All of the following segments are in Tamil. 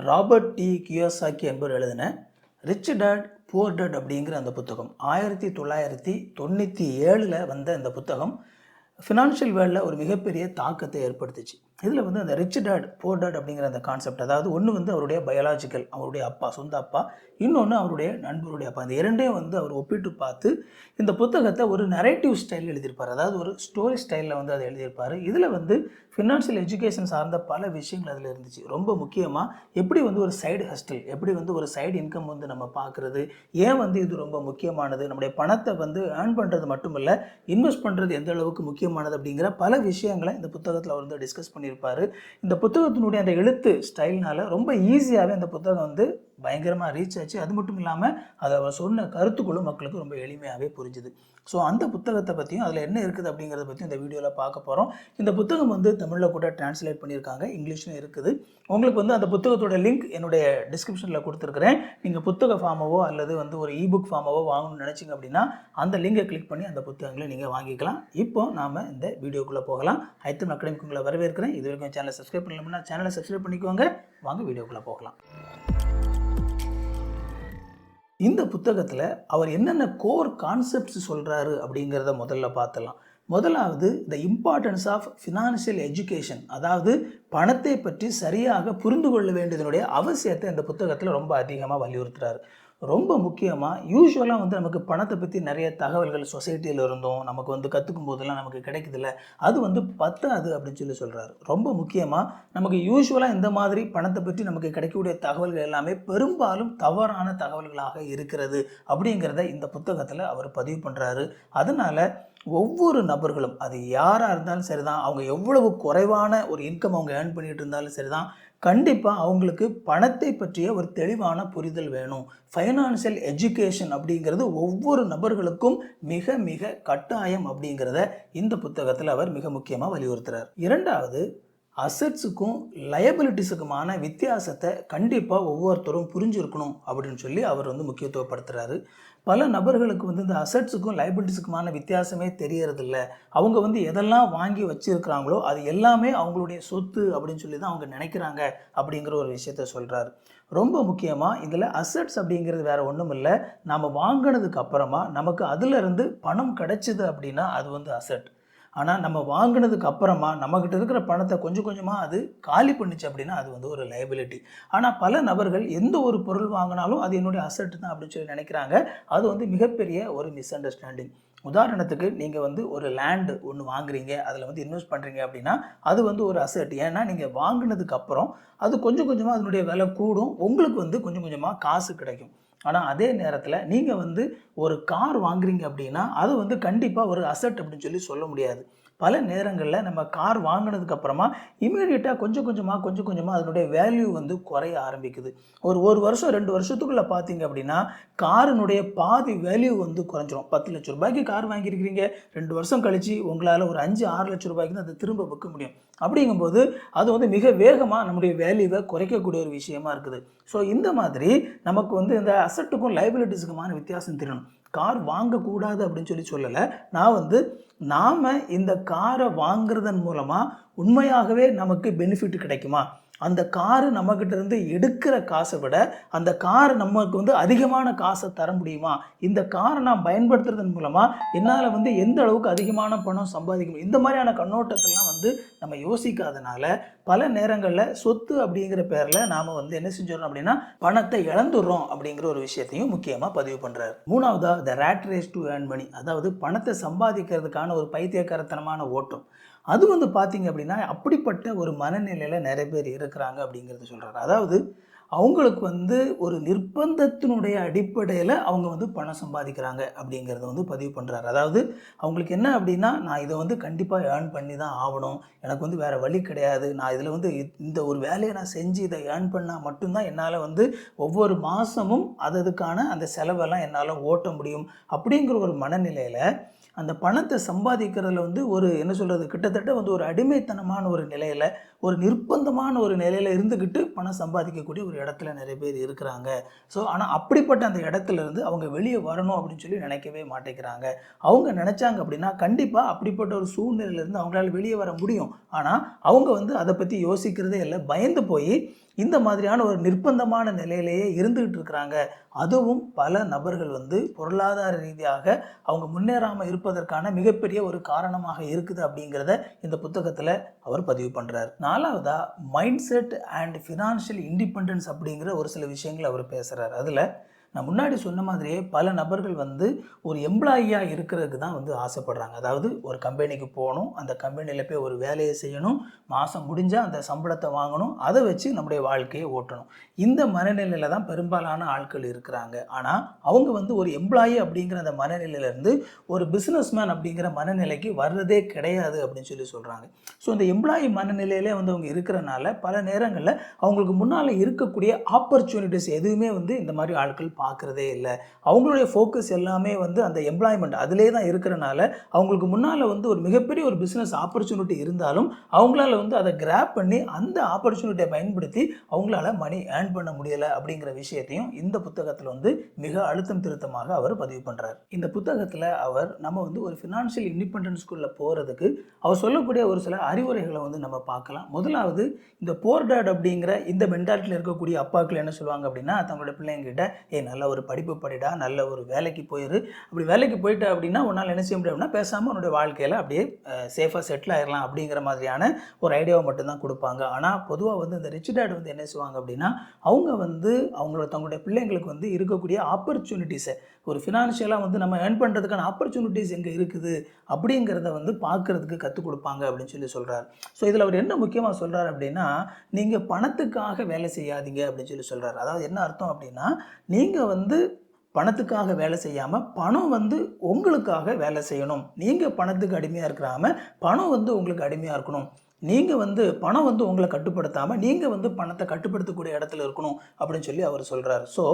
ராபர்ட் டி கியோசாக்கி என்பவர் எழுதின ரிச் டாட் புவர் டாட் அப்படிங்கிற அந்த புத்தகம் 1997 வந்த இந்த புத்தகம் ஃபினான்ஷியல் வேர்ல்டில் ஒரு மிகப்பெரிய தாக்கத்தை ஏற்படுத்துச்சு. இதில் வந்து அந்த ரிச் டாட் புவர் டாட் அப்படிங்கிற அந்த கான்செப்ட், அதாவது ஒன்று வந்து அவருடைய பயாலாஜிக்கல், அவருடைய அப்பா, சொந்த அப்பா, இன்னொன்று அவருடைய நண்பருடைய அப்பா, இந்த இரண்டையும் வந்து அவர் ஒப்பிட்டு பார்த்து இந்த புத்தகத்தை ஒரு நரேட்டிவ் ஸ்டைலில் எழுதியிருப்பார். அதாவது ஒரு ஸ்டோரி ஸ்டைலில் வந்து அதை எழுதியிருப்பார். இதில் வந்து ஃபினான்ஷியல் எஜுகேஷன் சார்ந்த பல விஷயங்கள் அதில் இருந்துச்சு. ரொம்ப முக்கியமாக எப்படி வந்து ஒரு சைடு ஹஸ்டில், எப்படி வந்து ஒரு சைடு இன்கம் வந்து நம்ம பார்க்குறது, ஏன் வந்து இது ரொம்ப முக்கியமானது, நம்முடைய பணத்தை வந்து ஏர்ன் பண்ணுறது மட்டும் இல்லை, இன்வெஸ்ட் பண்ணுறது எந்த அளவுக்கு முக்கியமானது அப்படிங்கிற பல விஷயங்களை இந்த புத்தகத்தில் அவர் வந்து டிஸ்கஸ் பண்ணியிருப்பார். இந்த புத்தகத்தினுடைய அந்த எழுத்து ஸ்டைல்னால ரொம்ப ஈஸியாகவே அந்த புத்தகம் வந்து பயங்கரமாக ரீச் ஆச்சு. அது மட்டும் இல்லாமல் அதை அவர் சொன்ன கருத்துக்களும் மக்களுக்கு ரொம்ப எளிமையாகவே புரிஞ்சுது. ஸோ அந்த புத்தகத்தை பற்றியும் அதில் என்ன இருக்குது அப்படிங்கிறத பற்றியும் இந்த வீடியோவில் பார்க்க போகிறோம். இந்த புத்தகம் வந்து தமிழில் கூட டிரான்ஸ்லேட் பண்ணியிருக்காங்க, இங்கிலீஷ்லையும் இருக்குது. உங்களுக்கு வந்து அந்த புத்தகத்தோட லிங்க் என்னுடைய டிஸ்கிரிப்ஷனில் கொடுத்துருக்குறேன். நீங்கள் புத்தக ஃபார்மாவோ அல்லது வந்து ஒரு இபுக் ஃபார்மாவோ வாங்கணும்னு நினச்சிங்க அப்படின்னா அந்த லிங்கை கிளிக் பண்ணி அந்த புத்தகங்களை நீங்கள் வாங்கிக்கலாம். இப்போ நாம் இந்த வீடியோக்குள்ளே போகலாம். ஹைத்தம் அகாடமிக்கு உங்களை வரவேற்கிறேன். இது வரைக்கும் சேனலை சப்ஸ்கிரைப் பண்ணலாம்னா சேனலை சப்ஸ்கிரைப் பண்ணிக்கோங்க. வாங்க வீடியோக்குள்ளே போகலாம். இந்த புத்தகத்தில் அவர் என்னென்ன கோர் கான்செப்ட்ஸ் சொல்கிறாரு அப்படிங்கிறத முதல்ல பார்த்துலாம். முதலாவது the importance of financial education, அதாவது பணத்தை பற்றி சரியாக புரிந்து கொள்ள வேண்டியதனுடைய அவசியத்தை இந்த புத்தகத்தில் ரொம்ப அதிகமாக வலியுறுத்துறாரு. ரொம்ப முக்கியமாக யூஸ்வலாக வந்து நமக்கு பணத்தை பற்றி நிறைய தகவல்கள் சொசைட்டியில் இருந்தோம், நமக்கு வந்து கற்றுக்கும் போதெல்லாம் நமக்கு கிடைக்குதில்ல, அது வந்து பத்தாது அப்படின்னு சொல்கிறாரு. ரொம்ப முக்கியமாக நமக்கு யூஸ்வலாக இந்த மாதிரி பணத்தை பற்றி நமக்கு கிடைக்கக்கூடிய தகவல்கள் எல்லாமே பெரும்பாலும் தவறான தகவல்களாக இருக்கிறது அப்படிங்கிறத இந்த புத்தகத்தில் அவர் பதிவு பண்ணுறாரு. அதனால் ஒவ்வொரு நபர்களும், அது யாராக இருந்தாலும் சரிதான், அவங்க எவ்வளவு குறைவான ஒரு இன்கம் அவங்க ஏர்ன் பண்ணிட்டு இருந்தாலும் சரிதான், கண்டிப்பாக அவங்களுக்கு பணத்தை பற்றிய ஒரு தெளிவான புரிதல் வேணும். ஃபைனான்சியல் எஜுகேஷன் அப்படிங்கிறது ஒவ்வொரு நபர்களுக்கும் மிக மிக கட்டாயம் அப்படிங்கிறத இந்த புத்தகத்தில் அவர் மிக முக்கியமாக வலியுறுத்துறார். இரண்டாவது, அசட்ஸுக்கும் லயபிலிட்டிஸுக்குமான வித்தியாசத்தை கண்டிப்பாக ஒவ்வொருத்தரும் புரிஞ்சிருக்கணும் அப்படின்னு அவர் வந்து முக்கியத்துவப்படுத்துகிறாரு. பல நபர்களுக்கு வந்து இந்த அசட்ஸுக்கும் லயபிலிட்டிஸுக்குமான வித்தியாசமே தெரியறதில்ல. அவங்க வந்து எதெல்லாம் வாங்கி வச்சுருக்கிறாங்களோ அது எல்லாமே அவங்களுடைய சொத்து அப்படின்னு தான் அவங்க நினைக்கிறாங்க அப்படிங்கிற ஒரு விஷயத்த சொல்கிறாரு. ரொம்ப முக்கியமாக இதில் அசட்ஸ் அப்படிங்கிறது வேறு ஒன்றும் இல்லை, நாம் வாங்கினதுக்கு அப்புறமா நமக்கு அதிலிருந்து பணம் கிடைச்சிது அப்படின்னா அது வந்து அசட். ஆனால் நம்ம வாங்கினதுக்கு அப்புறமா நம்மக்கிட்ட இருக்கிற பணத்தை கொஞ்சம் கொஞ்சமாக அது காலி பண்ணிச்சு அப்படின்னா அது வந்து ஒரு லைபிலிட்டி. ஆனால் பல நபர்கள் எந்த ஒரு பொருள் வாங்கினாலும் அது என்னுடைய அசட் தான் அப்படின்னு நினைக்கிறாங்க. அது வந்து மிகப்பெரிய ஒரு மிஸ் அண்டர்ஸ்டாண்டிங். உதாரணத்துக்கு நீங்கள் வந்து ஒரு லேண்டு ஒன்று வாங்குறீங்க, அதில் வந்து இன்வெஸ்ட் பண்ணுறீங்க அப்படின்னா அது வந்து ஒரு அசட். ஏன்னா நீங்கள் வாங்கினதுக்கு அப்புறம் அது கொஞ்சம் கொஞ்சமாக அதனுடைய விலை கூடும், உங்களுக்கு வந்து கொஞ்சம் கொஞ்சமாக காசு கிடைக்கும். ஆனால் அதே நேரத்தில் நீங்கள் வந்து ஒரு கார் வாங்குறீங்க அப்படின்னா அது வந்து கண்டிப்பாக ஒரு அசட் அப்படின்னு சொல்ல முடியாது. பல நேரங்களில் நம்ம கார் வாங்கினதுக்கப்புறமா இமீடியட்டாக கொஞ்சம் கொஞ்சமாக அதனுடைய வேல்யூ வந்து குறைய ஆரம்பிக்குது. ஒரு வருஷம் 2 வருஷத்துக்குள்ளே பார்த்தீங்க அப்படின்னா காரினுடைய பாதி வேல்யூ வந்து குறைஞ்சிரும். 10 லட்ச ரூபாய்க்கு கார் வாங்கியிருக்கிறீங்க, 2 வருஷம் கழித்து உங்களால் ஒரு 5-6 லட்ச ரூபாய்க்கு தான் அதை திரும்ப விற்க முடியும். அப்படிங்கும்போது அது வந்து மிக வேகமாக நம்முடைய வேல்யூவை குறைக்கக்கூடிய ஒரு விஷயமா இருக்குது. ஸோ இந்த மாதிரி நமக்கு வந்து இந்த அசட்டுக்கும் லைபிலிட்டிஸுக்குமான வித்தியாசம் தெரியணும். கார் வாங்கக்கூடாது அப்படின்னு சொல்லலை. நான் வந்து நாம் இந்த காரை வாங்குறதன் மூலமாக உண்மையாகவே நமக்கு பெனிஃபிட் கிடைக்குமா, அந்த காரு நம்மக்கிட்ட இருந்து எடுக்கிற காசை விட அந்த கார் நமக்கு வந்து அதிகமான காசை தர முடியுமா, இந்த காரை நான் பயன்படுத்துறதன் மூலமாக என்னால் வந்து எந்த அளவுக்கு அதிகமான பணம் சம்பாதிக்க முடியும், இந்த மாதிரியான கண்ணோட்டத்திலாம் வந்து நம்ம யோசிக்காதனால பல நேரங்களில் சொத்து அப்படிங்கிற பேரில் நாம் வந்து என்ன செஞ்சிடறோம் அப்படின்னா பணத்தை இழந்துடுறோம் அப்படிங்கிற ஒரு விஷயத்தையும் முக்கியமாக பதிவு பண்ணுறாரு. மூணாவதாக the rat race to earn money, அதாவது பணத்தை சம்பாதிக்கிறதுக்கான ஒரு பைத்தியக்காரத்தனமான ஓட்டம். அது வந்து பார்த்திங்க அப்படின்னா அப்படிப்பட்ட ஒரு மனநிலையில் நிறைய பேர் இருக்கிறாங்க அப்படிங்கிறத சொல்கிறாரு. அதாவது அவங்களுக்கு வந்து ஒரு நிர்பந்தத்தினுடைய அடிப்படையில் அவங்க வந்து பணம் சம்பாதிக்கிறாங்க அப்படிங்கிறத வந்து பதிவு பண்ணுறாரு. அதாவது அவங்களுக்கு என்ன அப்படின்னா, நான் இதை வந்து கண்டிப்பாக ஏர்ன் பண்ணி தான் ஆகணும், எனக்கு வந்து வேறு வழி கிடையாது, நான் இதில் வந்து இந்த ஒரு வேலையை நான் செஞ்சு இதை ஏர்ன் பண்ணால் மட்டும்தான் என்னால் வந்து ஒவ்வொரு மாதமும் அதுக்கான அந்த செலவெல்லாம் என்னால் ஓட்ட முடியும் அப்படிங்கிற ஒரு மனநிலையில் அந்த பணத்தை சம்பாதிக்கிறதுல வந்து ஒரு என்ன சொல்கிறது, கிட்டத்தட்ட வந்து ஒரு அடிமைத்தனமான ஒரு நிலையில் ஒரு நிர்பந்தமான ஒரு நிலையில் இருந்துக்கிட்டு பணம் சம்பாதிக்கக்கூடிய ஒரு இடத்துல நிறைய பேர் இருக்கிறாங்க. ஸோ ஆனால் அப்படிப்பட்ட அந்த இடத்துல இருந்து அவங்க வெளியே வரணும் அப்படின்னு சொல்லி நினைக்கவே மாட்டேங்கிறாங்க. அவங்க நினச்சாங்க அப்படின்னா கண்டிப்பாக அப்படிப்பட்ட ஒரு சூழ்நிலையிலேருந்து அவங்களால வெளியே வர முடியும். ஆனால் அவங்க வந்து அதை பற்றி யோசிக்கிறதே இல்லை. பயந்து போய் இந்த மாதிரியான ஒரு நிர்பந்தமான நிலையிலேயே இருந்துகிட்டு இருக்கிறாங்க. அதுவும் பல நபர்கள் வந்து பொருளாதார ரீதியாக அவங்க முன்னேறாமல் இருப்பதற்கான மிகப்பெரிய ஒரு காரணமாக இருக்குது அப்படிங்கிறத இந்த புத்தகத்தில் அவர் பதிவு பண்ணுறார். 4வதா mind set and financial independence அப்படிங்கிற ஒரு சில விஷயங்கள் அவர் பேசுகிறார். அதில் நான் முன்னாடி சொன்ன மாதிரியே பல நபர்கள் வந்து ஒரு எம்ப்ளாயியாக இருக்கிறதுக்கு தான் வந்து ஆசைப்படுறாங்க. அதாவது ஒரு கம்பெனிக்கு போகணும், அந்த கம்பெனியில் போய் ஒரு வேலையை செய்யணும், மாதம் முடிஞ்சால் அந்த சம்பளத்தை வாங்கணும், அதை வச்சு நம்முடைய வாழ்க்கையை ஓட்டணும். இந்த மனநிலையில் தான் பெரும்பாலான ஆட்கள் இருக்கிறாங்க. ஆனால் அவங்க வந்து ஒரு எம்ப்ளாயி அப்படிங்கிற அந்த மனநிலையிலேருந்து ஒரு பிஸ்னஸ்மேன் அப்படிங்கிற மனநிலைக்கு வர்றதே கிடையாது அப்படின்னு சொல்லி சொல்கிறாங்க. ஸோ இந்த எம்ப்ளாயி மனநிலையிலே வந்து அவங்க இருக்கிறனால பல நேரங்களில் அவங்களுக்கு முன்னால் இருக்கக்கூடிய ஆப்பர்ச்சுனிட்டிஸ் எதுவுமே வந்து இந்த மாதிரி ஆட்கள் பார்க்குறதே இல்லை. அவங்களுடைய ஃபோக்கஸ் எல்லாமே வந்து அந்த எம்ப்ளாய்மெண்ட் அதிலே தான் இருக்கிறனால அவங்களுக்கு முன்னால் வந்து ஒரு மிகப்பெரிய ஒரு பிஸ்னஸ் ஆப்பர்ச்சுனிட்டி இருந்தாலும் அவங்களால வந்து அதை கிராப் பண்ணி அந்த ஆப்பர்ச்சுனிட்டியை பயன்படுத்தி அவங்களால மணி ஏர்ன் பண்ண முடியலை அப்படிங்கிற விஷயத்தையும் இந்த புத்தகத்தில் வந்து மிக அழுத்தம் திருத்தமாக அவர் பதிவு பண்ணுறார். இந்த புத்தகத்தில் அவர் நம்ம வந்து ஒரு ஃபினான்ஷியல் இண்டிபெண்டன்ஸ்குள்ளே போகிறதுக்கு அவர் சொல்லக்கூடிய ஒரு சில அறிவுரைகளை வந்து நம்ம பார்க்கலாம். முதலாவது, இந்த போர் டாட் அப்படிங்கிற இந்த மென்டாலிட்டியில் இருக்கக்கூடிய அப்பாக்கள் என்ன சொல்லுவாங்க அப்படின்னா, தங்களோட பிள்ளைங்கிட்ட நல்ல ஒரு படிப்பு படிடா, நல்ல ஒரு வேலைக்கு போயிரு, அப்படி வேலைக்கு போயிட்ட அப்படின்னா உன்னால் என்ன செய்ய முடியும் அப்படின்னா பேசாமல் உன்னுடைய வாழ்க்கையில் அப்படியே சேஃபாக செட்டில் ஆகிடலாம் அப்படிங்கிற மாதிரியான ஒரு ஐடியாவை மட்டும்தான் கொடுப்பாங்க. ஆனால் பொதுவாக வந்து இந்த ரிச் டேட் வந்து என்ன செய்வாங்க அப்படின்னா அவங்க வந்து தங்களுடைய பிள்ளைங்களுக்கு வந்து இருக்கக்கூடிய ஆப்பர்ச்சுனிட்டிஸை ஒரு ஃபினான்ஷியலாக வந்து நம்ம ஏர்ன் பண்ணுறதுக்கான ஆப்பர்ச்சுனிட்டிஸ் எங்கே இருக்குது அப்படிங்கிறத வந்து பார்க்குறதுக்கு கற்றுக் கொடுப்பாங்க அப்படின்னு சொல்லி சொல்கிறார். ஸோ இதில் அவர் என்ன முக்கியமாக சொல்கிறார் அப்படின்னா, நீங்கள் பணத்துக்காக வேலை செய்யாதீங்க அப்படின்னு சொல்லி சொல்கிறார். அதாவது என்ன அர்த்தம் அப்படின்னா, நீங்கள் வந்து பணத்துக்காக வேலை செய்யாமல் பணம் வந்து உங்களுக்காக வேலை செய்யணும். நீங்கள் பணத்துக்கு அடிமையாக இருக்கிறாமல் பணம் வந்து உங்களுக்கு அடிமையாக இருக்கணும். நீங்கள் வந்து பணம் வந்து உங்களை கட்டுப்படுத்தாமல் நீங்கள் வந்து பணத்தை கட்டுப்படுத்தக்கூடிய இடத்துல இருக்கணும் அப்படின்னு சொல்லி அவர் சொல்கிறார். ஸோ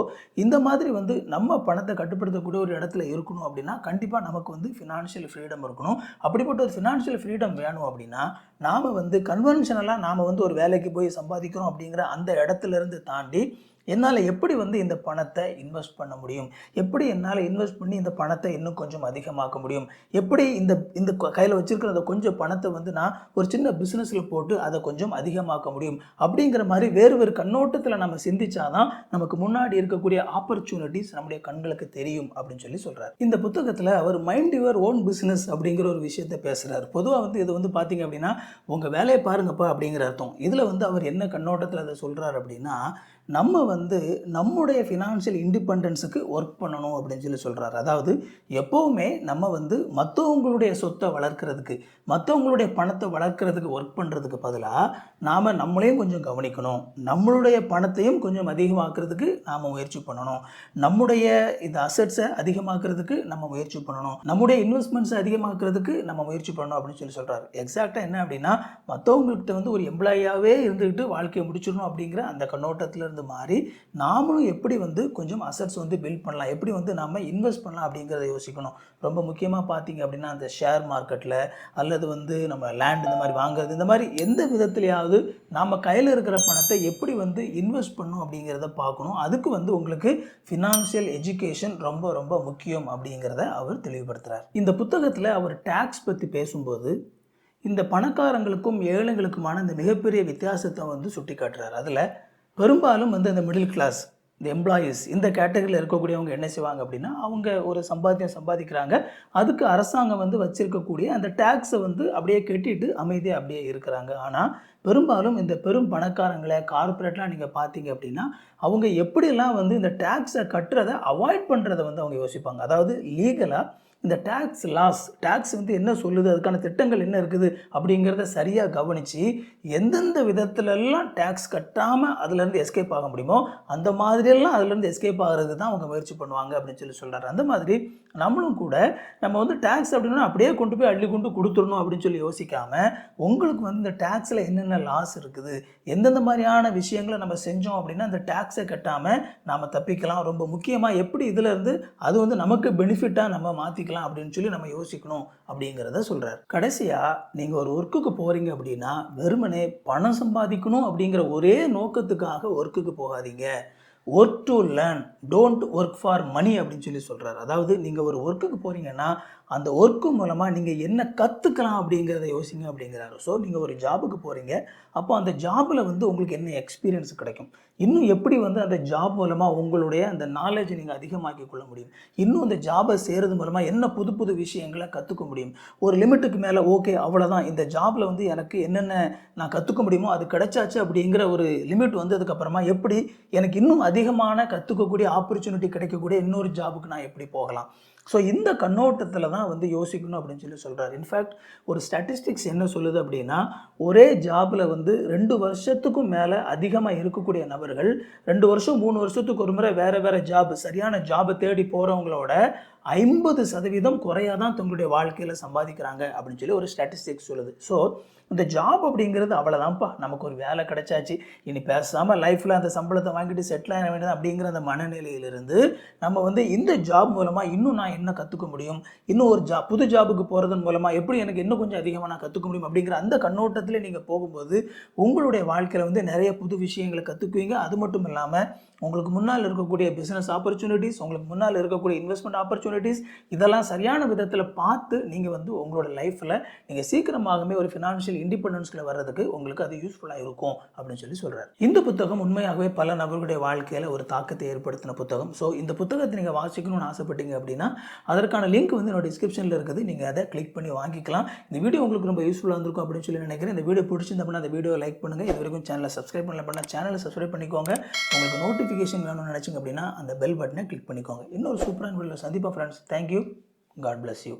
இந்த மாதிரி வந்து நம்ம பணத்தை கட்டுப்படுத்தக்கூடிய ஒரு இடத்துல இருக்கணும் அப்படின்னா கண்டிப்பாக நமக்கு வந்து ஃபினான்ஷியல் ஃப்ரீடம் இருக்கணும். அப்படிப்பட்ட ஒரு ஃபினான்ஷியல் ஃப்ரீடம் வேணும் அப்படின்னா நாம் வந்து கன்வென்ஷனலாக நாம் வந்து ஒரு வேலைக்கு போய் சம்பாதிக்கிறோம் அப்படிங்கிற அந்த இடத்துலேருந்து தாண்டி என்னால் எப்படி வந்து இந்த பணத்தை இன்வெஸ்ட் பண்ண முடியும், எப்படி என்னால் இன்வெஸ்ட் பண்ணி இந்த பணத்தை இன்னும் கொஞ்சம் அதிகமாக்க முடியும், எப்படி இந்த கையில் வச்சுருக்கிற அந்த கொஞ்சம் பணத்தை வந்து நான் ஒரு சின்ன பிஸ்னஸில் போட்டு அதை கொஞ்சம் அதிகமாக்க முடியும் அப்படிங்கிற மாதிரி வேறு கண்ணோட்டத்தில் நம்ம சிந்திச்சாதான் நமக்கு முன்னாடி இருக்கக்கூடிய ஆப்பர்ச்சுனிட்டிஸ் நம்முடைய கண்களுக்கு தெரியும் அப்படின்னு சொல்லி சொல்கிறார். இந்த புத்தகத்தில் அவர் மைண்ட் யுவர் ஓன் பிஸ்னஸ் அப்படிங்கிற ஒரு விஷயத்தை பேசுகிறார். பொதுவாக வந்து இது வந்து பார்த்தீங்க அப்படின்னா உங்கள் வேலையை பாருங்கப்பா அப்படிங்கிற அர்த்தம். இதில் வந்து அவர் என்ன கண்ணோட்டத்தில் அதை சொல்கிறார் அப்படின்னா, நம்ம வந்து நம்முடைய ஃபினான்ஷியல் இண்டிபெண்டன்ஸுக்கு ஒர்க் பண்ணணும் அப்படின்னு சொல்லி சொல்கிறார். அதாவது எப்போவுமே நம்ம வந்து மற்றவங்களுடைய சொத்தை வளர்க்குறதுக்கு, மற்றவங்களுடைய பணத்தை வளர்க்குறதுக்கு ஒர்க் பண்ணுறதுக்கு பதிலாக நாம் நம்மளையும் கொஞ்சம் கவனிக்கணும், நம்மளுடைய பணத்தையும் கொஞ்சம் அதிகமாக்குறதுக்கு நாம் முயற்சி பண்ணணும், நம்முடைய இந்த அசட்ஸை அதிகமாக்குறதுக்கு நம்ம முயற்சி பண்ணணும், நம்முடைய இன்வெஸ்ட்மெண்ட்ஸை அதிகமாக்குறதுக்கு நம்ம முயற்சி பண்ணணும் அப்படின்னு சொல்லி சொல்கிறார். எக்ஸாக்டாக என்ன அப்படின்னா மற்றவங்கள்கிட்ட வந்து ஒரு எம்ப்ளாயியாகவே இருந்துக்கிட்டு வாழ்க்கையை முடிச்சிடணும் அப்படிங்கிற அந்த கண்ணோட்டத்தில் மாறி நாமளும் எப்படி வந்து கொஞ்சம் அசட்ஸ் வந்து பில்ட் பண்ணலாம், எப்படி வந்து நாம இன்வெஸ்ட் பண்ணலாம் அப்படிங்கிறத யோசிக்கணும். ரொம்ப முக்கியமாக பார்த்தீங்க அப்படின்னா அந்த ஷேர் மார்க்கெட்டில் அல்லது வந்து நம்ம லேண்ட் இந்த மாதிரி வாங்குறது, இந்த மாதிரி எந்த விதத்துலையாவது நாம் கையில் இருக்கிற பணத்தை எப்படி வந்து இன்வெஸ்ட் பண்ணணும் அப்படிங்கிறத பார்க்கணும். அதுக்கு வந்து உங்களுக்கு ஃபினான்ஷியல் எஜுகேஷன் ரொம்ப ரொம்ப முக்கியம் அப்படிங்கிறத அவர் தெளிவுபடுத்துகிறார். இந்த புத்தகத்தில் அவர் டேக்ஸ் பற்றி பேசும்போது இந்த பணக்காரங்களுக்கும் ஏழைகளுக்குமான இந்த மிகப்பெரிய வித்தியாசத்தை வந்து சுட்டி காட்டுறார். அதில் பெரும்பாலும் வந்து இந்த மிடில் கிளாஸ், இந்த எம்ப்ளாயீஸ், இந்த கேட்டகரியில் இருக்கக்கூடியவங்க என்ன செய்வாங்க அப்படின்னா அவங்க ஒரு சம்பாதிக்கிறாங்க, அதுக்கு அரசாங்கம் வந்து வச்சிருக்கக்கூடிய அந்த டேக்ஸை வந்து அப்படியே கட்டிட்டு அமைதியாக அப்படியே இருக்கிறாங்க. ஆனால் பெரும்பாலும் இந்த பெரும் பணக்காரங்களை கார்பரேட்லாம் நீங்கள் பார்த்தீங்க அப்படின்னா அவங்க எப்படியெல்லாம் வந்து இந்த டேக்ஸை கட்டுறதை அவாய்ட் பண்ணுறதை வந்து அவங்க யோசிப்பாங்க. அதாவது லீகலாக இந்த டேக்ஸ் வந்து என்ன சொல்லுது, அதுக்கான திட்டங்கள் என்ன இருக்குது அப்படிங்கிறத சரியாக கவனித்து எந்தெந்த விதத்துலலாம் டேக்ஸ் கட்டாமல் அதுலேருந்து எஸ்கேப் ஆக முடியுமோ அந்த மாதிரியெல்லாம் அதுலேருந்து எஸ்கேப் ஆகிறது தான் அவங்க முயற்சி பண்ணுவாங்க அப்படின்னு சொல்லி சொல்கிறாரு. அந்த மாதிரி நம்மளும் கூட நம்ம வந்து டேக்ஸ் அப்படின்னா அப்படியே கொண்டு போய் அள்ளி கொண்டு கொடுத்துடணும் அப்படின்னு சொல்லி யோசிக்காமல் உங்களுக்கு வந்து இந்த டேக்ஸில் என்னென்ன லாஸ் இருக்குது, எந்தெந்த மாதிரியான விஷயங்களை நம்ம செஞ்சோம் அப்படின்னா அந்த டேக்ஸை கட்டாமல் நாம் தப்பிக்கலாம். ரொம்ப முக்கியமாக எப்படி இதிலேருந்து அது வந்து நமக்கு பெனிஃபிட்டாக நம்ம மாற்றி சம்பாதிக்கலாம் அப்படின்னு சொல்லி நம்ம யோசிக்கணும் அப்படிங்கிறத சொல்கிறார். கடைசியாக நீங்கள் ஒரு ஒர்க்குக்கு போகிறீங்க அப்படின்னா வெறுமனே பணம் சம்பாதிக்கணும் அப்படிங்கிற ஒரே நோக்கத்துக்காக ஒர்க்குக்கு போகாதீங்க. Work to learn, don't work for money அப்படின்னு சொல்லி சொல்கிறார். அதாவது நீங்கள் ஒரு ஒர்க்குக்கு போகிறீங்கன்னா அந்த ஒர்க்கு மூலமாக நீங்கள் என்ன கற்றுக்கலாம் அப்படிங்கிறத யோசிங்க அப்படிங்கிறாரு. ஸோ நீங்கள் ஒரு ஜாபுக்கு போகிறீங்க, அப்போ அந்த ஜாபில் உங்களுக்கு என்ன எக்ஸ்பீரியன்ஸ் கிடைக்கும், இன்னும் எப்படி அந்த ஜாப் மூலமாக உங்களுடைய அந்த நாலேஜை நீங்கள் அதிகமாக்கி கொள்ள முடியும், இன்னும் அந்த ஜாபை செய்கிறது மூலமாக என்ன புது புது விஷயங்களை கற்றுக்க முடியும். ஒரு லிமிட்டுக்கு மேலே ஓகே அவ்வளோதான், இந்த ஜாபில் எனக்கு என்னென்ன நான் கற்றுக்க முடியுமோ அது கிடைச்சாச்சு அப்படிங்கிற ஒரு லிமிட் வந்ததுக்கப்புறமா எப்படி எனக்கு இன்னும் அதிகமான கற்றுக்கக்கூடிய ஆப்பர்ச்சுனிட்டி கிடைக்கக்கூடிய இன்னொரு ஜாபுக்கு நான் எப்படி போகலாம். ஸோ இந்த கண்ணோட்டத்தில் தான் யோசிக்கணும் அப்படின்னு சொல்லி சொல்கிறார். இன்ஃபேக்ட் ஒரு ஸ்டாட்டிஸ்டிக்ஸ் என்ன சொல்லுது அப்படின்னா, ஒரே ஜாபில் 2 வருஷத்துக்கும் மேலே அதிகமாக இருக்கக்கூடிய நபர்கள் 2 வருஷம் 3 வருஷத்துக்கு ஒரு முறை வேறு வேறு ஜாப், சரியான ஜாபை தேடி போகிறவங்களோட 50% குறையாக தான் தங்களுடைய வாழ்க்கையில் சம்பாதிக்கிறாங்க அப்படின்னு சொல்லி ஒரு ஸ்டாட்டிஸ்டிக்ஸ் சொல்லுது. ஸோ இந்த ஜாப் அப்படிங்கிறது அவ்வளோதான்ப்பா, நமக்கு ஒரு வேலை கிடைச்சாச்சு, இனி பேசாமல் லைஃப்பில் அந்த சம்பளத்தை வாங்கிட்டு செட்டில் ஆக வேண்டியது அப்படிங்கிற அந்த மனநிலையிலிருந்து நம்ம இந்த ஜாப் மூலமாக இன்னும் நான் என்ன கற்றுக்க முடியும், இன்னும் ஒரு புது ஜாபுக்கு போகிறதன் மூலமாக எப்படி எனக்கு இன்னும் கொஞ்சம் அதிகமாக நான் கற்றுக்க முடியும் அப்படிங்கிற அந்த கண்ணோட்டத்தில் நீங்கள் போகும்போது உங்களுடைய வாழ்க்கையில் நிறைய புது விஷயங்களை கற்றுக்குவீங்க. அது மட்டும் இல்லாமல் உங்களுக்கு முன்னால் இருக்கக்கூடிய பிஸ்னஸ் ஆப்பர்ச்சுனிட்டிஸ், உங்களுக்கு முன்னால் இருக்கக்கூடிய இன்வெஸ்ட்மெண்ட் ஆப்பர்ச்சுனிட்டிஸ், இதெல்லாம் சரியான விதத்தில் பார்த்து நீங்கள் உங்களோட லைஃப்பில் நீங்கள் சீக்கிரமாகவே ஒரு ஃபினான்ஷியல் இண்டிபெண்டன்ஸில் வர்றதுக்கு உங்களுக்கு அது யூஸ்ஃபுல்லாக இருக்கும் அப்படின்னு சொல்லி சொல்கிறார். இந்த புத்தகம் உண்மையாகவே பல நபர்களுடைய வாழ்க்கையில் ஒரு தாக்கத்தை ஏற்படுத்தின புத்தகம். ஸோ இந்த புத்தகத்தை நீங்கள் வாசிக்கணும்னு ஆசைப்பட்டீங்க அப்படின்னா அதற்கான லிங்க் என்னோட டிஸ்கிரிப்ஷனில் இருக்குது, நீங்கள் அதை கிளிக் பண்ணி வாங்கிக்கலாம். இந்த வீடியோ உங்களுக்கு ரொம்ப யூஸ்ஃபுல்லாக இருந்திருக்கும் அப்படின்னு சொல்லி நினைக்கிறேன். இந்த வீடியோ பிடிச்சிருந்தா அந்த வீடியோ லைக் பண்ணுங்கள். இது வரைக்கும் சேனலை சப்ஸ்கிரைப் பண்ணல சேனலை சப்ஸ்கிரைப் பண்ணிக்கோங்க. உங்களுக்கு நோட்டிஃபிகேஷன் வேணும்னு நினச்சிங்க அப்படின்னா அந்த பெல் பட்டனை கிளிக் பண்ணிக்கோங்க. இன்னொரு சூப்பரான வீடியோவில் சந்திப்போம் friends. Thank you. God bless you.